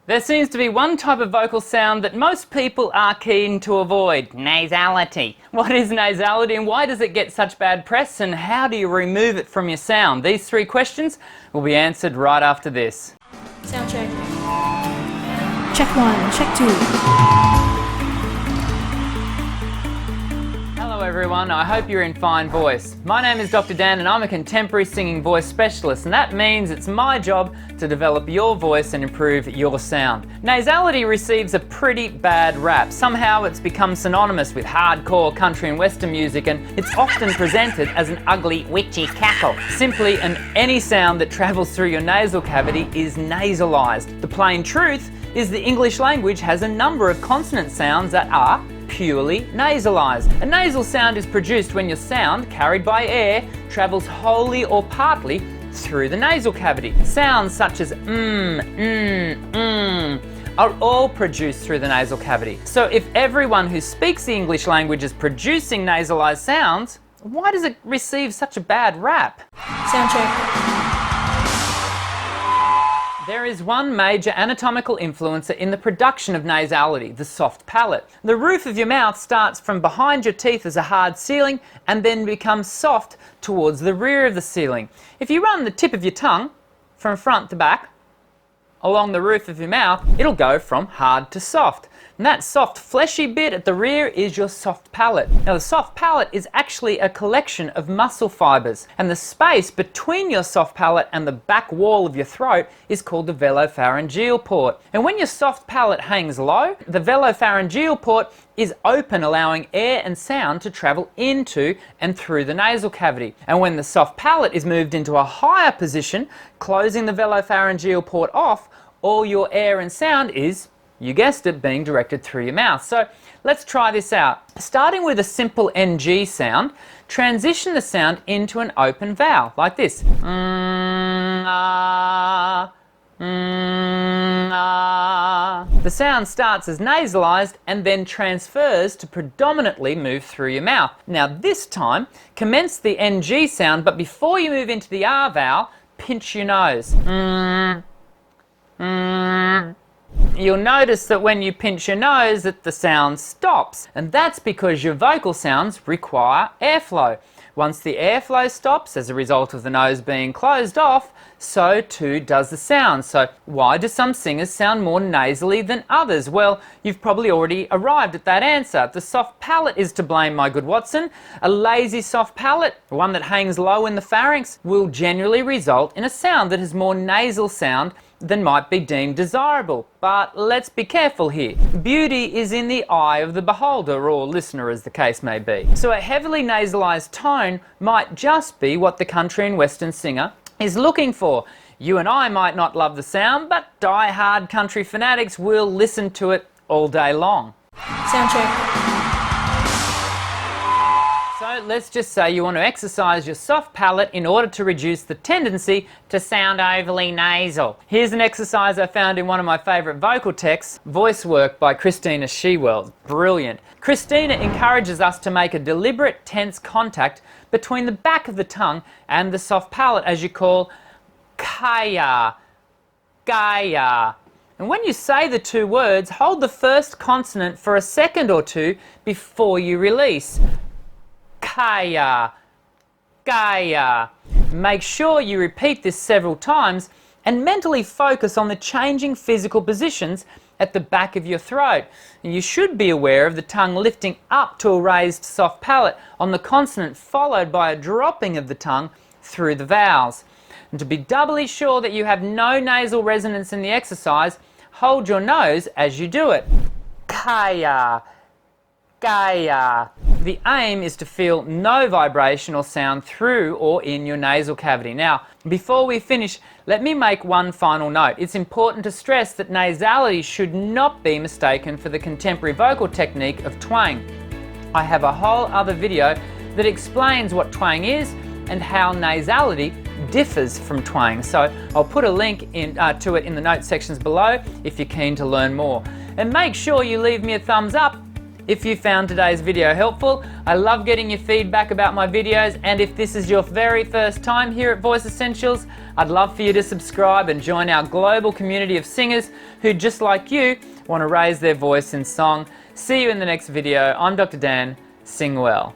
There seems to be one type of vocal sound that most people are keen to avoid: nasality. What is nasality and why does it get such bad press, and how do you remove it from your sound? These three questions will be answered right after this. Sound check. Check 1, check 2. Hello everyone, I hope you're in fine voice. My name is Dr. Dan and I'm a contemporary singing voice specialist, and that means it's my job to develop your voice and improve your sound. Nasality receives a pretty bad rap. Somehow it's become synonymous with hardcore country and western music, and it's often presented as an ugly, witchy cackle. Simply, any sound that travels through your nasal cavity is nasalised. The plain truth is the English language has a number of consonant sounds that are purely nasalised. A nasal sound is produced when your sound, carried by air, travels wholly or partly through the nasal cavity. Sounds such as are all produced through the nasal cavity. So if everyone who speaks the English language is producing nasalised sounds, why does it receive such a bad rap? Sound check. There is one major anatomical influencer in the production of nasality: the soft palate. The roof of your mouth starts from behind your teeth as a hard ceiling and then becomes soft towards the rear of the ceiling. If you run the tip of your tongue from front to back along the roof of your mouth, it'll go from hard to soft. And that soft fleshy bit at the rear is your soft palate. Now the soft palate is actually a collection of muscle fibres, and the space between your soft palate and the back wall of your throat is called the velopharyngeal port. And when your soft palate hangs low, the velopharyngeal port is open, allowing air and sound to travel into and through the nasal cavity. And when the soft palate is moved into a higher position, closing the velopharyngeal port off, all your air and sound is, you guessed it, being directed through your mouth. So let's try this out. Starting with a simple NG sound, transition the sound into an open vowel, like this. The sound starts as nasalised and then transfers to predominantly move through your mouth. Now this time, commence the NG sound, but before you move into the R vowel, pinch your nose. You'll notice that when you pinch your nose that the sound stops, and that's because your vocal sounds require airflow. Once the airflow stops as a result of the nose being closed off, so too does the sound. So why do some singers sound more nasally than others? Well, you've probably already arrived at that answer. The soft palate is to blame, my good Watson. A lazy soft palate, one that hangs low in the pharynx, will generally result in a sound that has more nasal sound than might be deemed desirable. But let's be careful here. Beauty is in the eye of the beholder, or listener as the case may be. So a heavily nasalised tone might just be what the country and western singer is looking for. You and I might not love the sound, but die-hard country fanatics will listen to it all day long. Sound check. So let's just say you want to exercise your soft palate in order to reduce the tendency to sound overly nasal. Here's an exercise I found in one of my favourite vocal texts, Voice Work by Christina Shewell. Brilliant. Christina encourages us to make a deliberate tense contact between the back of the tongue and the soft palate as you call kaya, gaya. And when you say the two words, hold the first consonant for a second or two before you release. Kaya, gaya. Make sure you repeat this several times and mentally focus on the changing physical positions at the back of your throat. And you should be aware of the tongue lifting up to a raised soft palate on the consonant, followed by a dropping of the tongue through the vowels. And to be doubly sure that you have no nasal resonance in the exercise, hold your nose as you do it. Kaya, gaya. The aim is to feel no vibration or sound through or in your nasal cavity. Now, before we finish, let me make one final note. It's important to stress that nasality should not be mistaken for the contemporary vocal technique of twang. I have a whole other video that explains what twang is and how nasality differs from twang. So I'll put a link to it in the notes sections below if you're keen to learn more. And make sure you leave me a thumbs up If you found today's video helpful, I love getting your feedback about my videos, and if this is your very first time here at Voice Essentials, I'd love for you to subscribe and join our global community of singers who, just like you, want to raise their voice in song. See you in the next video. I'm Dr. Dan. Sing well.